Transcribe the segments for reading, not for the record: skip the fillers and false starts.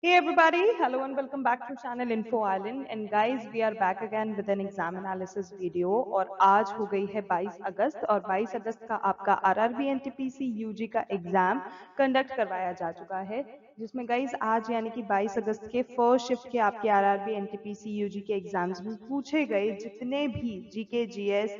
Hey everybody, hello and welcome back to channel Info Island. And guys, we are back again with an exam analysis video. और आज हो गई है 22 अगस्त और 22 अगस्त का आपका आरआरबी एनटीपीसी यूजी का एग्जाम कंडक्ट करवाया जा चुका है, जिसमें गाइज आज यानी कि 22 अगस्त के फर्स्ट शिफ्ट के आपके आरआरबी एनटीपीसी यूजी के एग्जाम्स में पूछे गए जितने भी जीके जीएस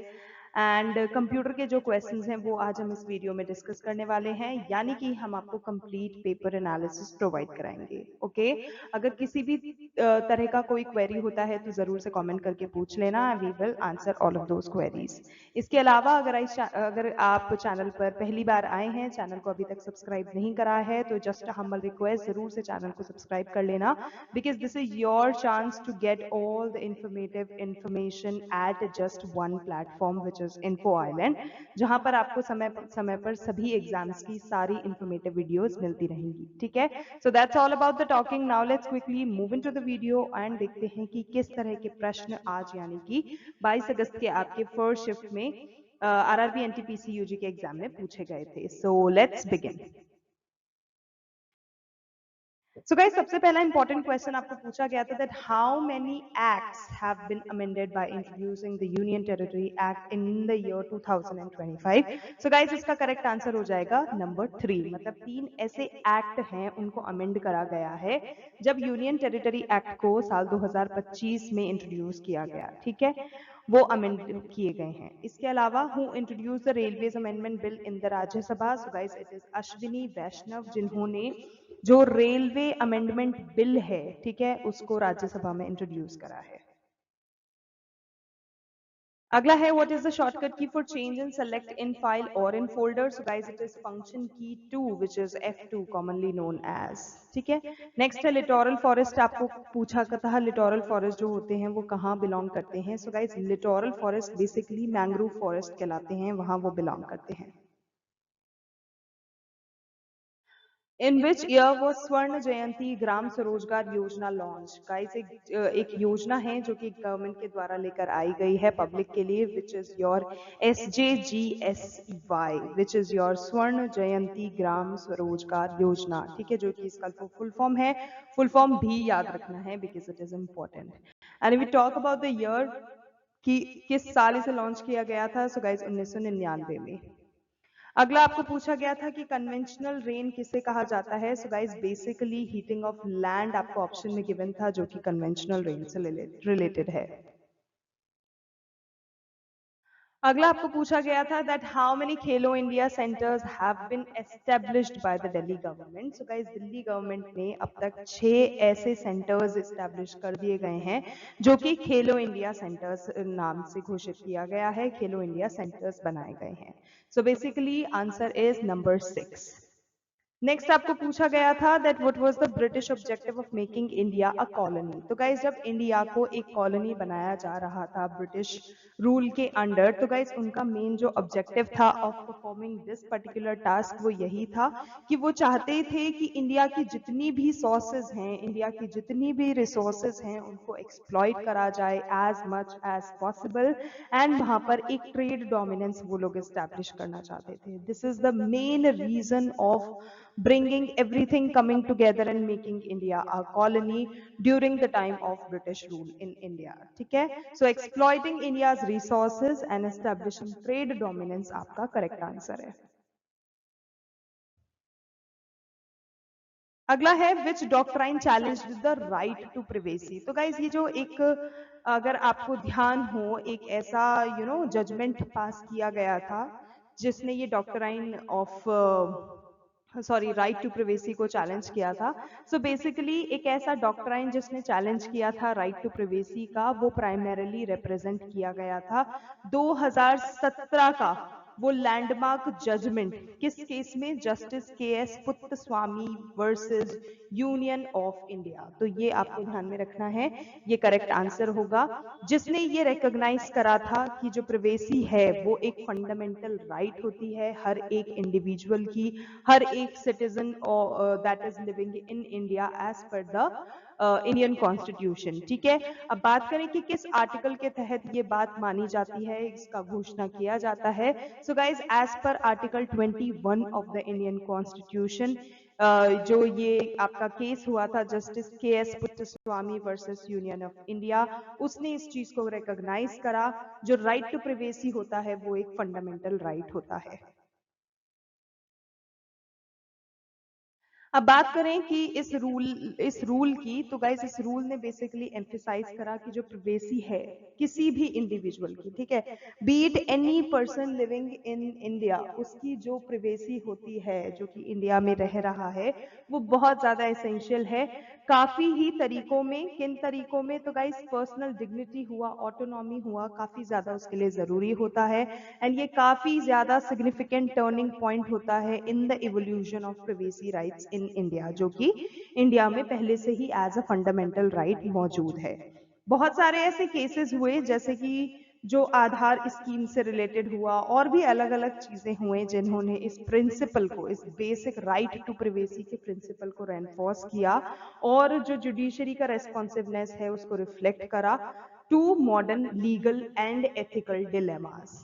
एंड कंप्यूटर के जो क्वेश्चंस हैं वो आज हम इस वीडियो में डिस्कस करने वाले हैं, यानी कि हम आपको कंप्लीट पेपर एनालिसिस प्रोवाइड कराएंगे। ओके, अगर किसी भी तरह का कोई क्वेरी होता है तो जरूर से कमेंट करके पूछ लेना, we will answer all of those queries. इसके अलावा अगर आप चैनल पर पहली बार आए हैं, चैनल को अभी तक सब्सक्राइब नहीं करा है, तो जस्ट हम्बल रिक्वेस्ट जरूर से चैनल को सब्सक्राइब कर लेना, because this is your chance to get all the informative information at just one platform which is info island, जहां पर आपको समय पर सभी एग्जाम्स की सारी इंफॉर्मेटिव वीडियोस मिलती रहेंगी। ठीक है, so that's all about the talking. Now let's quickly move into the video and देखते हैं कि किस तरह के प्रश्न आज यानी कि 22 अगस्त के आपके फर्स्ट शिफ्ट में आरआरबी एनटीपीसी यूजी के एग्जाम में पूछे गए थे। So let's begin. So guys, सबसे पहला important question आपको पूछा गया था that how many acts have been amended by introducing the Union Territory Act in the year 2025? So guys, इसका correct answer हो जाएगा number 3, मतलब 3 ऐसे act हैं उनको amend करा गया है जब Union Territory Act को साल 2025 में introduce किया गया। ठीक है, वो अमेंड किए गए हैं। इसके अलावा who introduced the railways amendment bill in the Rajya Sabha? So guys, it is Ashwini Vaishnaw, जिन्होंने जो रेलवे अमेंडमेंट बिल है, ठीक है, उसको राज्यसभा में इंट्रोड्यूस करा है। अगला है what is the shortcut key for change and select in file और in folder? So guys, it is function key 2 which is F2 commonly known as. ठीक है, नेक्स्ट है लिटोरल फॉरेस्ट। आपको पूछा था लिटोरल फॉरेस्ट जो होते हैं वो कहाँ बिलोंग करते हैं? So guys, littoral forest basically mangrove forest कहलाते हैं, वहां वो बिलोंग करते हैं। इन विच ईयर वो स्वर्ण जयंती ग्राम स्वरोजगार योजना लॉन्च? गाइस, एक योजना है जो कि गवर्नमेंट के द्वारा लेकर आई गई है पब्लिक के लिए, which is your SJGSY, which is your स्वर्ण जयंती ग्राम स्वरोजगार योजना। ठीक है, जो कि इसका फुल फॉर्म है, फुल फॉर्म भी याद रखना है because it is important. And we talk about the year कि किस साल इसे लॉन्च किया गया था? सो गाइस, 1999 में। अगला आपको पूछा गया था कि कन्वेंशनल रेन किसे कहा जाता है? So guys, basically heating of land आपको ऑप्शन में गिवन था, जो कि कन्वेंशनल रेन से रिलेटेड है। अगला आपको पूछा गया था that how many Khelo India centres have been established by the Delhi government? So guys, Delhi government ने अब तक 6 ऐसे सेंटर्स एस्टेब्लिश कर दिए गए हैं जो कि खेलो इंडिया सेंटर्स नाम से घोषित किया गया है, खेलो इंडिया सेंटर्स बनाए गए हैं। So basically answer is number 6। Next आपको पूछा गया था that what was the British objective of making India a colony? तो गाइस, जब इंडिया को एक कॉलोनी बनाया जा रहा था ब्रिटिश रूल के अंडर, तो गाइस उनका मेन जो ऑब्जेक्टिव था of performing this particular task वो यही था कि वो चाहते थे कि इंडिया की जितनी भी सोर्सेज हैं, इंडिया की जितनी भी रिसोर्सेज हैं, उनको एक्सप्लॉइट करा जाए as much as possible, and वहां पर एक ट्रेड डोमिनेंस वो लोग एस्टैब्लिश करना चाहते थे। This is the main reason of bringing everything coming together and making India a colony during the time of British rule in India. ठीक है, so exploiting India's resources and establishing trade dominance आपका correct answer है। अगला है which doctrine challenged the right to privacy? तो guys, ये जो एक, अगर आपको ध्यान हो, एक ऐसा जजमेंट पास किया गया था जिसने ये doctrine of sorry right to privacy को चैलेंज किया था। सो बेसिकली एक ऐसा डॉक्ट्राइन जिसने चैलेंज किया था राइट टू प्रिवेसी का, वो प्राइमरीली रिप्रेजेंट किया गया था 2017 का वो लैंडमार्क जजमेंट, किस केस में? Justice KS Puttaswamy versus union of India. तो ये आपको ध्यान में रखना है, ये करेक्ट आंसर होगा। जिसने ये रिकॉग्नाइज करा था कि जो प्रिवेसी है वो एक फंडामेंटल राइट होती है हर एक इंडिविजुअल की, हर एक citizen that is living in India as per the Indian constitution. ठीक है, अब बात करें कि किस आर्टिकल के तहत ये बात मानी जाती है, इसका घोषणा किया जाता है। So guys, as per article 21 of the Indian constitution, जो ये आपका केस हुआ था justice K S Puttaswamy versus union of India, उसने इस चीज को रिकॉग्नाइज करा। जो राइट टू प्रिवेसी होता है वो एक फंडामेंटल राइट होता है। अब बात करें कि इस रूल की, तो गाइज इस रूल ने बेसिकली एम्फेसाइज करा कि जो प्रिवेसी है किसी भी इंडिविजुअल की, ठीक है, B it any person living in India, उसकी जो प्रिवेसी होती है, जो कि इंडिया में रह रहा है, वो बहुत ज्यादा एसेंशियल है। काफी ही तरीकों में, किन तरीकों में, तो गाइज पर्सनल डिग्निटी हुआ, ऑटोनॉमी हुआ, काफी ज्यादा उसके लिए जरूरी होता है। एंड ये काफी ज्यादा सिग्निफिकेंट टर्निंग पॉइंट होता है in the evolution of privacy rights in India, जो कि इंडिया में पहले से ही एज अ फंडामेंटल राइट मौजूद है। बहुत सारे ऐसे केसेस हुए, जैसे कि जो आधार स्कीम से रिलेटेड हुआ, और भी अलग अलग चीजें हुए जिन्होंने इस प्रिंसिपल को, इस बेसिक राइट टू प्रिवेसी के प्रिंसिपल को रेनफोर्स किया, और जो जुडिशरी का रेस्पॉन्सिवनेस है उसको रिफ्लेक्ट करा to modern legal and ethical dilemmas.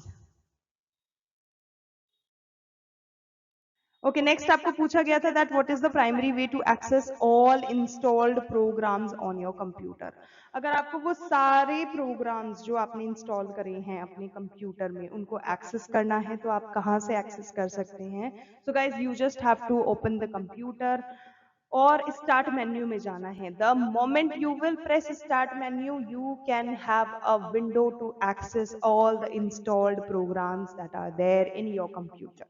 Okay, next आपको पूछा गया था that what is the primary way to access all installed programs on your computer. अगर आपको वो सारे प्रोग्राम्स जो आपने इंस्टॉल करे हैं अपने कंप्यूटर में उनको एक्सेस करना है, तो आप कहाँ से एक्सेस कर सकते हैं? So guys you just have to open the computer और स्टार्ट मेन्यू में जाना है। The moment you will press start menu, you can have a window to access all the installed programs that are there in your computer.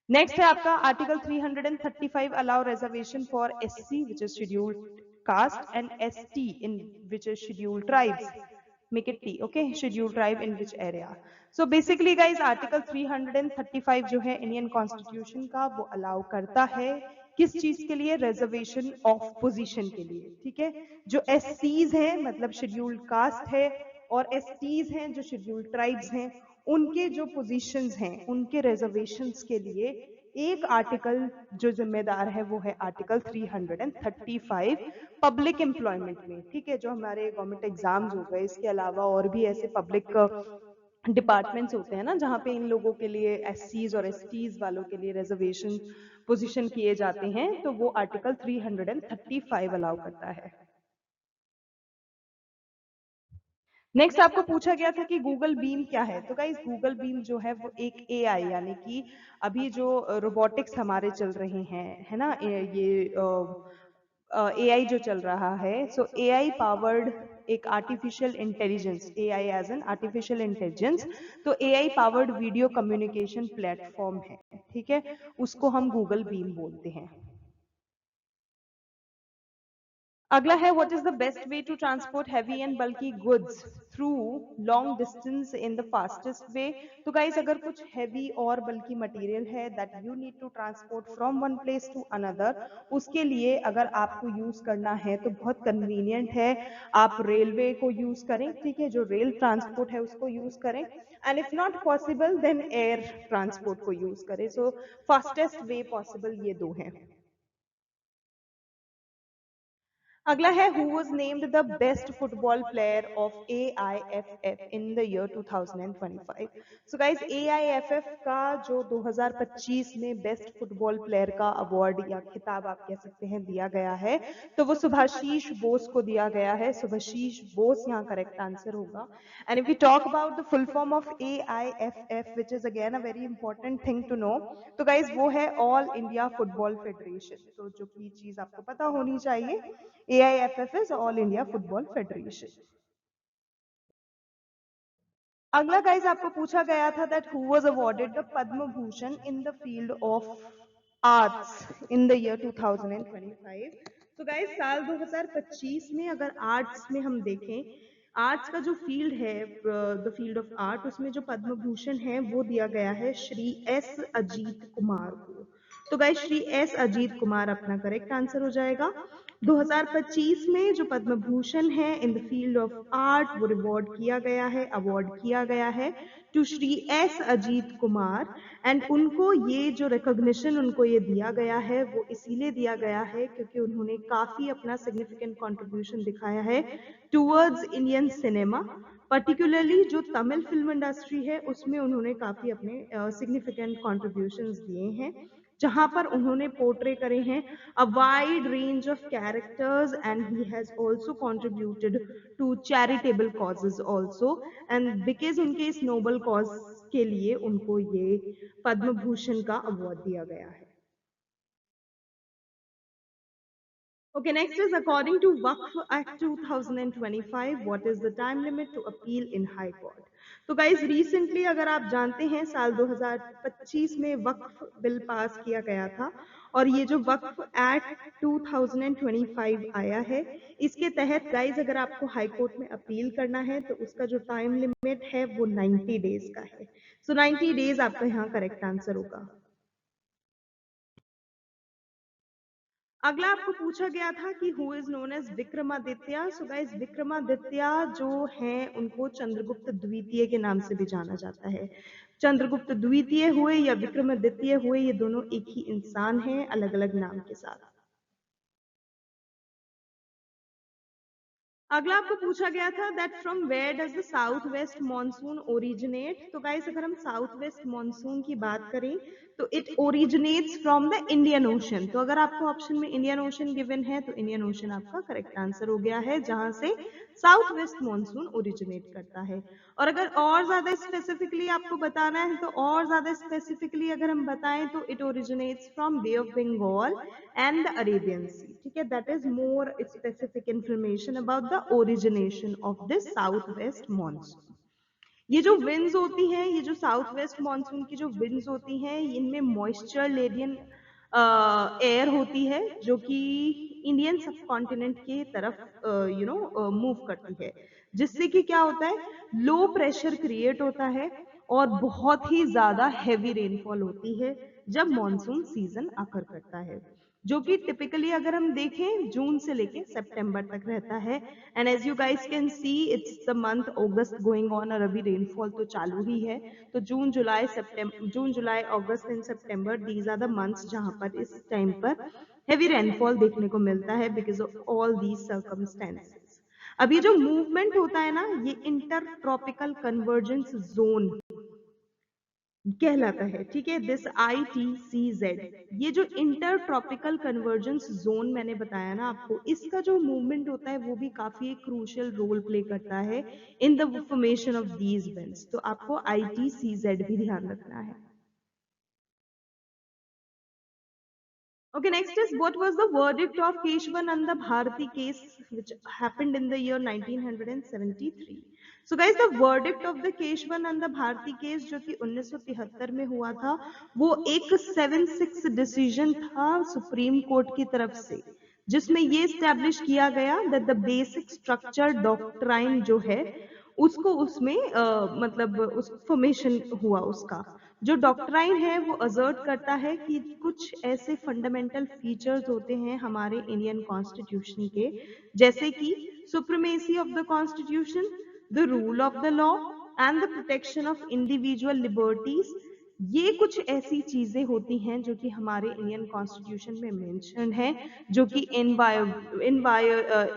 Next है आपका article 335 allow reservation for SC which is scheduled caste and ST in which is scheduled tribes, make it T, okay, scheduled tribe in which area. So basically guys article 335 जो है Indian constitution का, वो allow करता है किस चीज के लिए? रिजर्वेशन ऑफ पोजीशन के लिए, ठीक है। जो एससीज हैं मतलब शेड्यूल्ड कास्ट है, और एसटीज हैं जो शेड्यूल्ड ट्राइब्स हैं, उनके जो पोजीशंस हैं, उनके रिजर्वेशंस के लिए एक आर्टिकल जो जिम्मेदार है वो है आर्टिकल 335 पब्लिक एम्प्लॉयमेंट में, ठीक है। जो हमारे गवर्नमेंट एग्जाम्स हो गए, इसके अलावा और भी ऐसे पब्लिक डिपार्टमेंट्स होते हैं ना, जहाँ पे इन लोगों के लिए, एससीज और एसटीज वालों के लिए रिजर्वेशन पोजीशन किए जाते हैं, तो वो आर्टिकल 335 अलाउ करता है। नेक्स्ट आपको पूछा गया था कि गूगल बीम क्या है। तो गाइज गूगल बीम जो है वो एक एआई, यानी कि अभी जो रोबोटिक्स हमारे चल रहे हैं, है ना, ये एआई जो चल रहा है, सो एआई पावर्ड एक artificial intelligence, AI as an artificial intelligence, तो AI powered video communication platform है, ठीक है, उसको हम गूगल बीम बोलते हैं। अगला है what is the best way to transport heavy and bulky goods through long distance in the fastest way. तो गाइस अगर कुछ हैवी और बल्की मटेरियल है that you need to transport from one place to another, उसके लिए अगर आपको use करना है तो बहुत कन्वीनियंट है, आप रेलवे को यूज करें, ठीक है, जो रेल ट्रांसपोर्ट है उसको यूज करें, and if not possible then air transport को यूज करें। सो फास्टेस्ट वे पॉसिबल ये दो हैं। अगला है who was named the best football player of AIFF in the year 2025। So guys AIFF का जो 2025 में बेस्ट फुटबॉल प्लेयर का अवार्ड या खिताब आप कह सकते हैं दिया गया है, तो वो सुभाशीष बोस को दिया गया है। सुभाशीष बोस यहाँ करेक्ट आंसर होगा। And if we talk about the full form of AIFF which is again a very important thing to know, तो गाइज वो है ऑल इंडिया फुटबॉल फेडरेशन। तो जो की चीज आपको पता होनी चाहिए, AIFF is All India Football Federation. अगला गाइज आपको पूछा गया था that who was awarded the Padma Bhushan in the field of arts in the year 2025। तो गाइज साल 2025 में अगर आर्ट्स में हम देखें, आर्ट्स का जो फील्ड है, द फील्ड ऑफ आर्ट, उसमें जो पद्म भूषण है वो दिया गया है श्री एस अजीत कुमार को। तो गाइज श्री एस अजीत कुमार अपना करेक्ट आंसर हो जाएगा। 2025 में जो पद्म भूषण है in the field of art वो अवार्ड किया गया है to Shri S Ajith Kumar. And उनको ये जो रिकॉग्निशन उनको ये दिया गया है वो इसीलिए दिया गया है क्योंकि उन्होंने काफी अपना सिग्निफिकेंट कंट्रीब्यूशन दिखाया है टूवर्ड्स इंडियन सिनेमा, पर्टिकुलरली जो तमिल फिल्म इंडस्ट्री है उसमें उन्होंने काफी अपने सिग्निफिकेंट कंट्रीब्यूशंस दिए हैं। जहां पर उन्होंने पोर्ट्रे करे हैं a wide range of characters and he has also contributed to charitable causes also and because उनके इस नोबल कॉज के लिए उनको ये पद्म भूषण का अवार्ड दिया गया है। Okay, next is according to Waqf Act 2025, what is the time limit to appeal in High Court? तो guys recently अगर आप जानते हैं साल 2025 में वक्फ बिल पास किया गया था और ये जो वक्फ एक्ट 2025 आया है इसके तहत गाइज अगर आपको हाई कोर्ट में अपील करना है तो उसका जो टाइम लिमिट है वो 90 डेज का है। सो 90 डेज आपका यहाँ करेक्ट आंसर होगा। अगला आपको पूछा गया था कि who is known as Vikramaditya. So guys Vikramaditya जो हैं उनको चंद्रगुप्त द्वितीय के नाम से भी जाना जाता है। चंद्रगुप्त द्वितीय हुए या विक्रमादित्य हुए ये दोनों एक ही इंसान हैं अलग अलग नाम के साथ। अगला आपको पूछा गया था that from where does the south west monsoon originate. तो गाइस अगर हम साउथ वेस्ट मॉनसून की बात करें तो it originates from the Indian ocean. तो अगर आपको ऑप्शन में इंडियन ओशन गिवन है तो इंडियन ओशन आपका करेक्ट आंसर हो गया है जहां से साउथ वेस्ट मॉनसून ओरिजिनेट करता है। और अगर और ज्यादा स्पेसिफिकली आपको बताना है तो और ज्यादा स्पेसिफिकली अगर हम बताएं तो it originates from Bay of Bengal and the Arabian Sea. ठीक है, that is more specific information about the origination of this southwest monsoon. ये जो विंड्स होती हैं, ये जो साउथ वेस्ट मानसून की जो विंड्स होती हैं, इनमें मॉइस्चर लेडियन एयर होती है जो कि इंडियन सब कॉन्टिनेंट के तरफ मूव करती है, जिससे कि क्या होता है लो प्रेशर क्रिएट होता है और बहुत ही ज्यादा हैवी रेनफॉल होती है जब मॉनसून सीजन आकर करता है, जो कि टिपिकली अगर हम देखें जून से लेके सितंबर तक रहता है। And as you guys can see it's the month अगस्त गोइंग ऑन और अभी रेनफॉल तो चालू ही है। तो जून जुलाई अगस्त एंड सितंबर दीज आर द मंथ्स जहां पर इस टाइम पर हेवी रेनफॉल देखने को मिलता है because of all these circumstances. अब ये जो मूवमेंट होता है ना ये इंटर ट्रॉपिकल कन्वर्जेंस जोन कहलाता है। ठीक है, दिस ITCZ, ये जो इंटर ट्रॉपिकल कन्वर्जेंस जोन मैंने बताया ना आपको, इसका जो मूवमेंट होता है वो भी काफी एक क्रूशियल रोल प्ले करता है in the formation of these winds. तो आपको ITCZ भी ध्यान रखना है। Okay, next is what was the verdict of Keshwananda Bharati case which happened in the year 1973. So guys, the verdict of the Keshwananda Bharati case जो कि 1973 में हुआ था वो एक 7-6 डिसीजन था सुप्रीम कोर्ट की तरफ से, जिसमें ये स्टैब्लिश किया गया that the basic structure doctrine जो है उसको उसमें मतलब उस फॉर्मेशन हुआ उसका जो डॉक्ट्राइन है वो असर्ट करता है कि कुछ ऐसे फंडामेंटल फीचर्स होते हैं हमारे इंडियन कॉन्स्टिट्यूशन के, जैसे कि supremacy of the constitution, the rule of the law and the protection of individual liberties. ये कुछ ऐसी चीजें होती हैं जो कि हमारे इंडियन कॉन्स्टिट्यूशन में मेंशन है, जो कि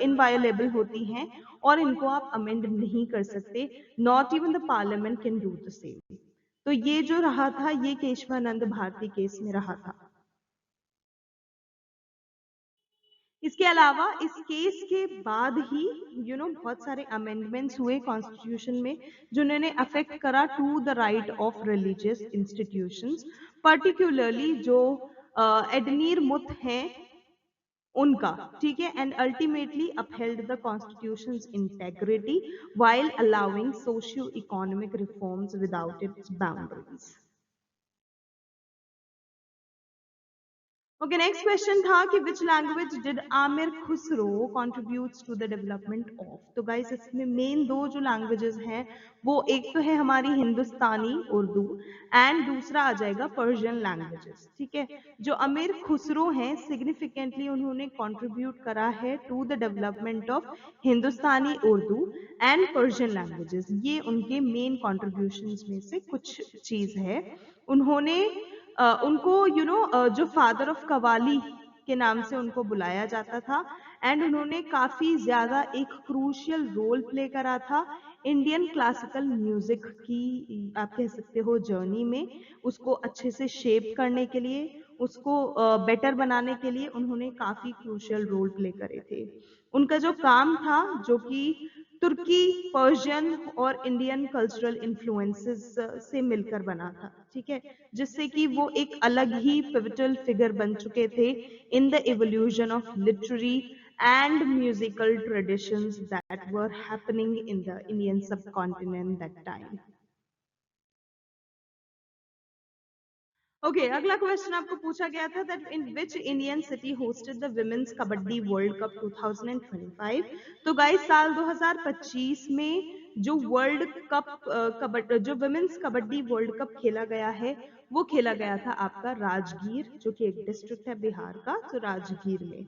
इनवायोलेबल होती हैं और इनको आप अमेंड नहीं कर सकते। Not even the parliament can do the same. तो ये जो रहा था ये केशवानंद भारती केस में रहा था। इसके अलावा इस केस के बाद ही बहुत सारे अमेंडमेंट्स हुए कॉन्स्टिट्यूशन में जिन्होंने अफेक्ट करा to the right of religious institutions, particularly जो एडनीर मुत हैं उनका। ठीक है, and ultimately upheld the constitution's integrity while allowing socio economic reforms without its boundaries. Okay, next question था कि which language did Amir Khusro contributes to the development of. तो guys इसमें main दो जो लैंग्वेजेस हैं वो एक तो है हमारी हिंदुस्तानी उर्दू एंड दूसरा आ जाएगा पर्शियन लैंग्वेजेस। ठीक है, जो आमिर खुसरो हैं सिग्निफिकेंटली उन्होंने कंट्रीब्यूट करा है to the development of Hindustani Urdu and Persian languages. ये उनके मेन कॉन्ट्रीब्यूशंस में से कुछ चीज है। उन्होंने उनको जो फादर ऑफ कवाली के नाम से उनको बुलाया जाता था एंड उन्होंने काफी ज्यादा एक क्रूशियल रोल प्ले करा था इंडियन क्लासिकल म्यूजिक की, आप कह सकते हो जर्नी में, उसको अच्छे से शेप करने के लिए, उसको बेटर बनाने के लिए उन्होंने काफी क्रूशियल रोल प्ले करे थे। उनका जो काम था, जो कि तुर्की, पर्शियन और इंडियन कल्चरल इन्फ्लुएंसेस से मिलकर बना था, ठीक है, जिससे कि वो एक अलग ही पिवटल फिगर बन चुके थे in the evolution of literary and musical traditions that were happening in the Indian subcontinent that time. Okay, अगला क्वेश्चन आपको पूछा गया था that in which Indian city hosted the women's kabaddi world cup 2025। तो guys, साल 2025 में जो वर्ल्ड कप जो विमेंस कबड्डी वर्ल्ड कप खेला गया है, वो खेला गया था आपका राजगीर, जो कि एक डिस्ट्रिक्ट है बिहार का, तो राजगीर में।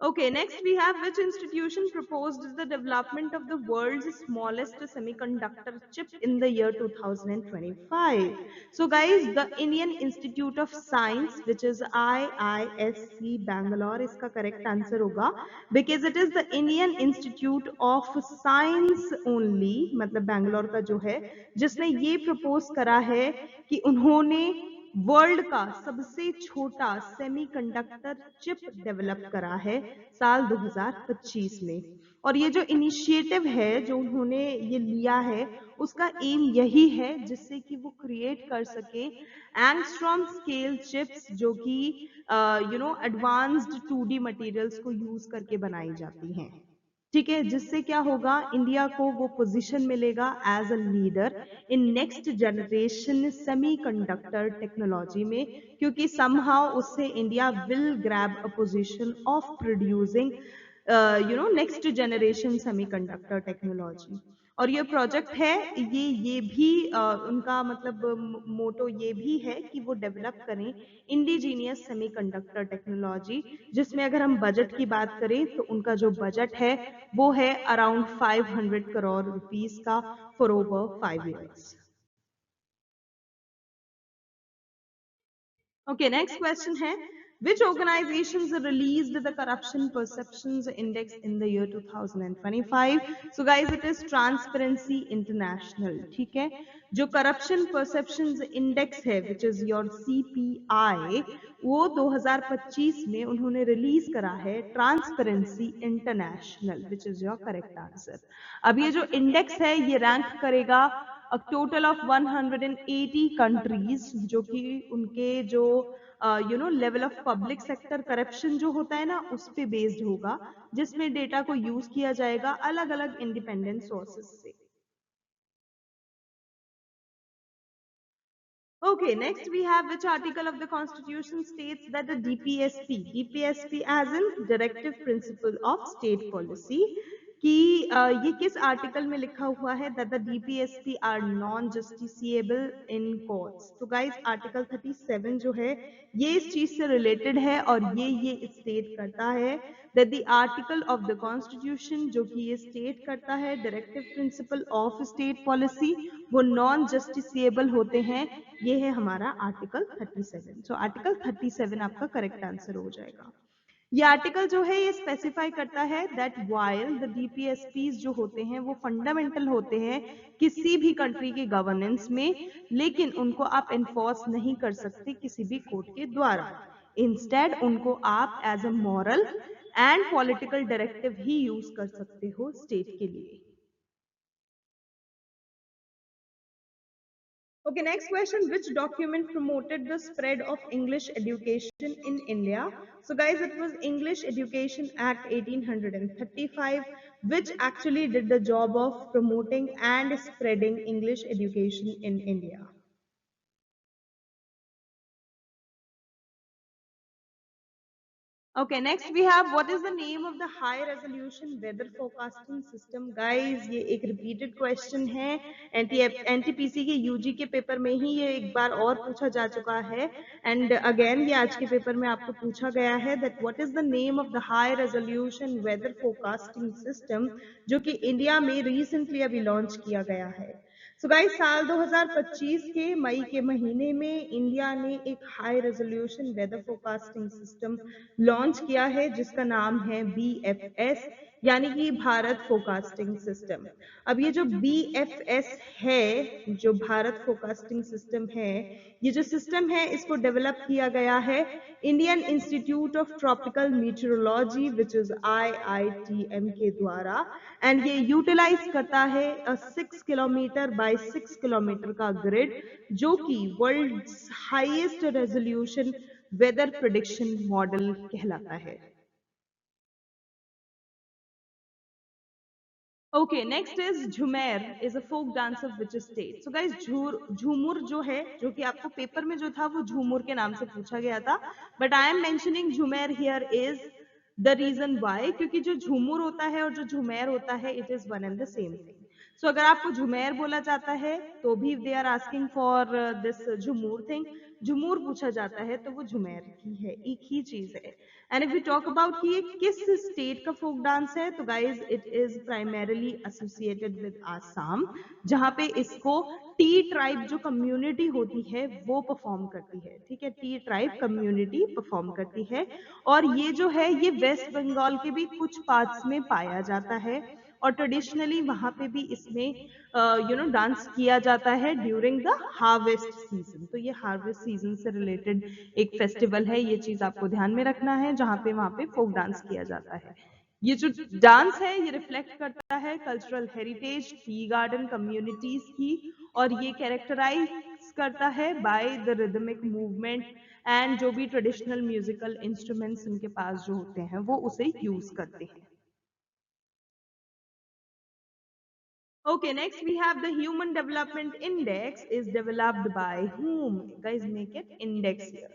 Okay, next we have which institution proposed the development of the world's smallest semiconductor chip in the year 2025? So guys, the Indian Institute of Science, which is IISC Bangalore, इसका correct answer होगा, because it is the Indian Institute of Science only, मतलब बैंगलोर का जो है, जिसने ये propose करा है कि उन्होंने वर्ल्ड का सबसे छोटा सेमीकंडक्टर चिप डेवलप करा है साल 2025 में। और ये जो इनिशिएटिव है, जो उन्होंने ये लिया है, उसका एम यही है जिससे कि वो क्रिएट कर सके एंगस्ट्रॉम स्केल चिप्स, जो कि एडवांस्ड 2D मटेरियल्स को यूज करके बनाई जाती हैं, ठीक है, जिससे क्या होगा, इंडिया को वो पोजीशन मिलेगा as a leader in next generation semiconductor technology में, क्योंकि समहाउ उससे India will grab a position of producing next generation semiconductor technology. और ये प्रोजेक्ट है, ये भी उनका मतलब मोटो ये भी है कि वो डेवलप करें इंडिजीनियस सेमीकंडक्टर टेक्नोलॉजी, जिसमें अगर हम बजट की बात करें तो उनका जो बजट है वो है अराउंड 500 करोड़ रुपीस का for over 5 years. Okay, next question है, which organizations released the corruption perceptions index in the year 2025? So guys, it is Transparency International, ठीक है, जो corruption perceptions index है, which is your CPI, वो 2025 में उन्होंने release करा है transparency international, which is your correct answer. अब ये जो इंडेक्स है, ये रैंक करेगा अ टोटल ऑफ 180 कंट्रीज, जो कि उनके जो level of public sector corruption जो होता है ना, उस पे बेस्ड होगा, जिसमें डेटा को यूज किया जाएगा अलग अलग इंडिपेंडेंट सोर्सेज से। Okay, next we have which article of the Constitution states that the DPSP as in Directive Principle of State Policy, कि ये किस आर्टिकल में लिखा हुआ है that the DPSP are non-justiciable in courts? तो गाइस, आर्टिकल 37 जो है, ये इस चीज से रिलेटेड है, और ये स्टेट करता है that the article of the Constitution, जो कि ये स्टेट करता है directive principle of state policy, वो नॉन जस्टिसिएबल होते हैं। ये है हमारा आर्टिकल 37। सो आर्टिकल 37 आपका करेक्ट आंसर हो जाएगा। ये आर्टिकल जो है, ये स्पेसिफाई करता है दैट वाइल द डीपीएसपीज जो होते हैं वो फंडामेंटल होते हैं किसी भी कंट्री के गवर्नेंस में, लेकिन उनको आप एनफोर्स नहीं कर सकते किसी भी कोर्ट के द्वारा। इंस्टेड उनको आप as a moral and political directive ही यूज कर सकते हो स्टेट के लिए। Okay, next question. Which document promoted the spread of English education in India? So guys, it was English Education Act 1835, which actually did the job of promoting and spreading English education in India. Okay, next we have what is the name of the high resolution weather forecasting system? Guys, ये एक repeated question है, NTPC के UG के paper में ही ये एक बार और पूछा जा चुका है, एंड अगेन ये आज के पेपर में आपको पूछा गया है that what is the name of the high resolution weather forecasting system, जो कि इंडिया में रिसेंटली अभी लॉन्च किया गया है। सो गाइस, साल 2025 के मई के महीने में इंडिया ने एक high resolution weather forecasting system launch किया है, जिसका नाम है BFS यानी कि भारत फोरकास्टिंग सिस्टम। अब ये जो BFS है, जो भारत फोरकास्टिंग सिस्टम है, ये जो सिस्टम है इसको डेवलप किया गया है Indian Institute of Tropical Meteorology which is IITM के द्वारा। एंड ये यूटिलाइज करता है 6 किलोमीटर बाय 6 किलोमीटर का ग्रिड, जो कि world highest resolution weather prediction model कहलाता है। Okay, next is Jhumer is a folk dance of which state? So guys, झूमुर जो है, जो कि आपको पेपर में जो था वो झूमुर के नाम से पूछा गया था, but I am mentioning Jhumer here is the reason why, क्योंकि जो झूमुर होता है और जो झुमेर होता है it is one and the same thing. So अगर आपको झुमेर बोला जाता है तो भी they are asking for this झुमूर thing, झुमूर पूछा जाता है तो वो झुमेर ही है, एक ही चीज है। And if you talk about कि ये किस स्टेट का फोक डांस है, तो guys it is primarily associated with Assam, जहां पे इसको टी ट्राइब जो कम्युनिटी होती है वो परफॉर्म करती है। ठीक है, टी ट्राइब कम्युनिटी परफॉर्म करती है, और ये जो है ये वेस्ट बंगाल के भी कुछ पार्ट्स में पाया जाता है, और ट्रेडिशनली वहां पे भी इसमें डांस किया जाता है ड्यूरिंग द हार्वेस्ट सीजन। तो ये हार्वेस्ट सीजन से रिलेटेड एक फेस्टिवल है, ये चीज आपको ध्यान में रखना है, जहाँ पे वहां पे फोक डांस किया जाता है। ये जो डांस है ये रिफ्लेक्ट करता है cultural heritage tea garden communities की, और ये कैरेक्टराइज करता है by the rhythmic movement, and जो भी ट्रेडिशनल म्यूजिकल इंस्ट्रूमेंट्स उनके पास जो होते हैं वो उसे यूज करते हैं। Okay, next we have the Human Development Index is developed by whom? Guys, make it index here.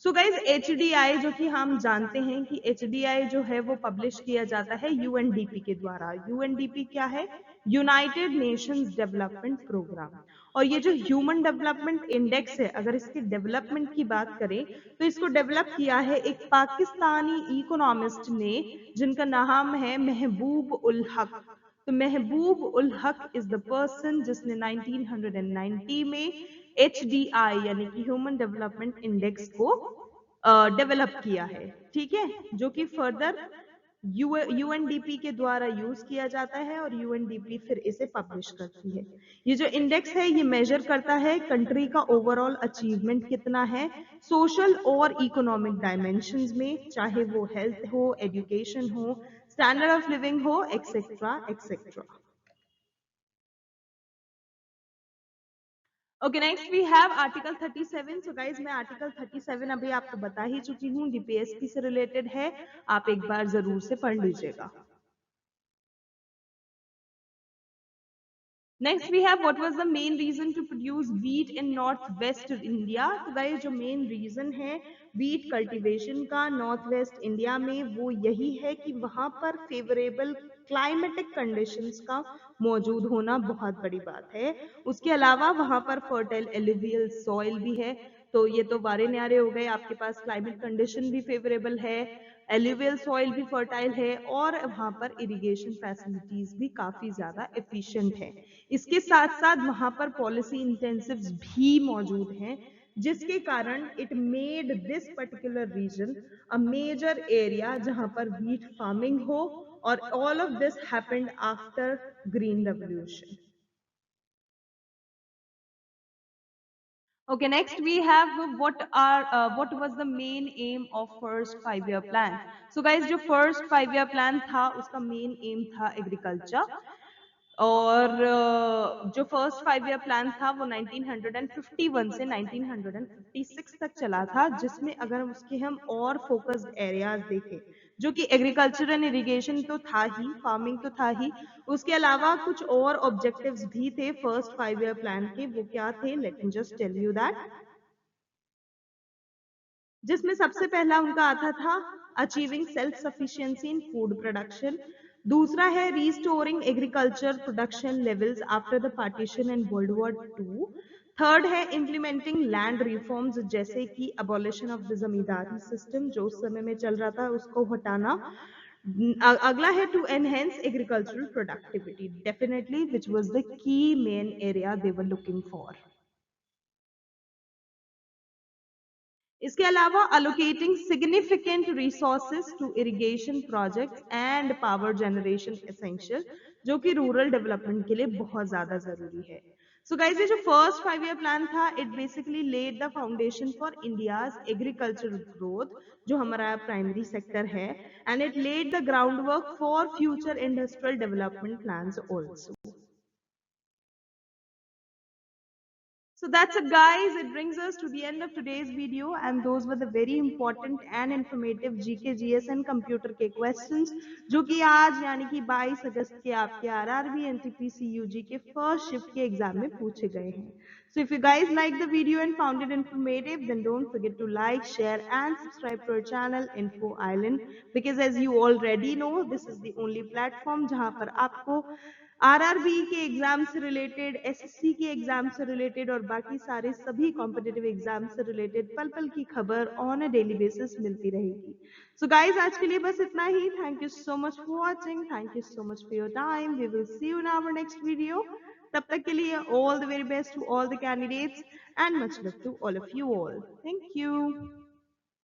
So guys HDI जो कि हम जानते हैं कि HDI जो है वो पब्लिश किया जाता है UNDP के द्वारा। UNDP क्या है? United Nations Development Programme. और ये जो ह्यूमन डेवलपमेंट इंडेक्स है, अगर इसके डेवलपमेंट की बात करें तो इसको डेवलप किया है एक पाकिस्तानी इकोनॉमिस्ट ने, जिनका नाम है महबूब उल हक। तो महबूब ul Haq is the person जिसने 1990 में HDI यानी कि ह्यूमन डेवलपमेंट इंडेक्स को डेवलप किया है। ठीक है, जो कि फर्दर UNDP के द्वारा यूज किया जाता है, और UNDP फिर इसे पब्लिश करती है। ये जो इंडेक्स है ये मेजर करता है कंट्री का ओवरऑल अचीवमेंट कितना है सोशल और इकोनॉमिक डायमेंशंस में, चाहे वो हेल्थ हो, एजुकेशन हो, स्टैंडर्ड ऑफ लिविंग हो, etcetera etcetera. Okay, next we have article 37। So guys मैं आर्टिकल 37 अभी आपको बता ही चुकी हूँ, DPSP से रिलेटेड है, आप एक बार जरूर से पढ़ लीजिएगा। Next we have what was the main reason to produce wheat in north west India. तो गाइस जो मेन रीजन है व्हीट कल्टीवेशन का नॉर्थ वेस्ट इंडिया में, वो यही है कि वहां पर फेवरेबल क्लाइमेटिक कंडीशंस का मौजूद होना बहुत बड़ी बात है। उसके अलावा वहां पर फर्टाइल एलुवियल सॉइल भी है। तो ये तो बारे न्यारे हो गए, आपके पास क्लाइमेट कंडीशन भी फेवरेबल है, एलुवियल सॉइल भी फर्टाइल है, और वहां पर इरिगेशन फैसिलिटीज भी काफी ज्यादा एफिशिएंट है। इसके साथ साथ वहां पर पॉलिसी इंटेंसिव्स भी मौजूद हैं, जिसके कारण it made this particular region a major area जहां पर व्हीट फार्मिंग हो, और all of this happened after green revolution. Okay, next we have what was the main aim of first 5 year plan. So guys, जो first 5 year plan था उसका main aim था agriculture, और जो फर्स्ट 5 year प्लान था वो 1951 से 1956 तक चला था, जिसमें अगर उसके हम और फोकस्ड एरियाज देखें, जो कि एग्रीकल्चर एंड इरिगेशन तो था ही, फार्मिंग तो था ही, उसके अलावा कुछ और ऑब्जेक्टिव्स भी थे फर्स्ट 5 year प्लान के। वो क्या थे? Let me just tell you that. जिसमें सबसे पहला उनका आता था achieving self sufficiency in food production. दूसरा है restoring agriculture production levels after the partition and world war 2। Third है इम्प्लीमेंटिंग लैंड रिफॉर्म्स, जैसे कि abolition of the zamindari system जो उस समय में चल रहा था उसको हटाना। अगला है to enhance agricultural productivity, definitely which was the key main area they were looking for. इसके अलावा allocating significant resources to irrigation projects and power generation essential, जो कि रूरल डेवलपमेंट के लिए बहुत ज्यादा जरूरी है. So guys, ये जो फर्स्ट 5 ईयर प्लान था, it basically laid the foundation for India's agriculture growth, जो हमारा प्राइमरी सेक्टर है, and it laid the ground work for future industrial development plans also. So that's it guys, it brings us to the end of today's video, and those were the very important and informative GK GS and computer के questions जो कि आज यानी कि 22 अगस्त के आपके RRB NTPC UG के first shift के एग्जाम में पूछे गए हैं. So if you guys like the video and found it informative, then don't forget to like, share and subscribe to our channel Info Island, because as you already know, this is the only platform जहां पर आपको RRB के exam से related, SSC के exam से related और बाकी सारे सभी कॉम्पिटिटिव एग्जाम से रिलेटेड पल पल की खबर ऑन अ डेली बेसिस मिलती रहेगी. सो गाइज, आज के लिए बस इतना ही. Thank you so much for watching, thank you so much for your time. We will see you in our next video. तब तक के लिए all the very best to all the candidates and much love to all of you all. Thank you.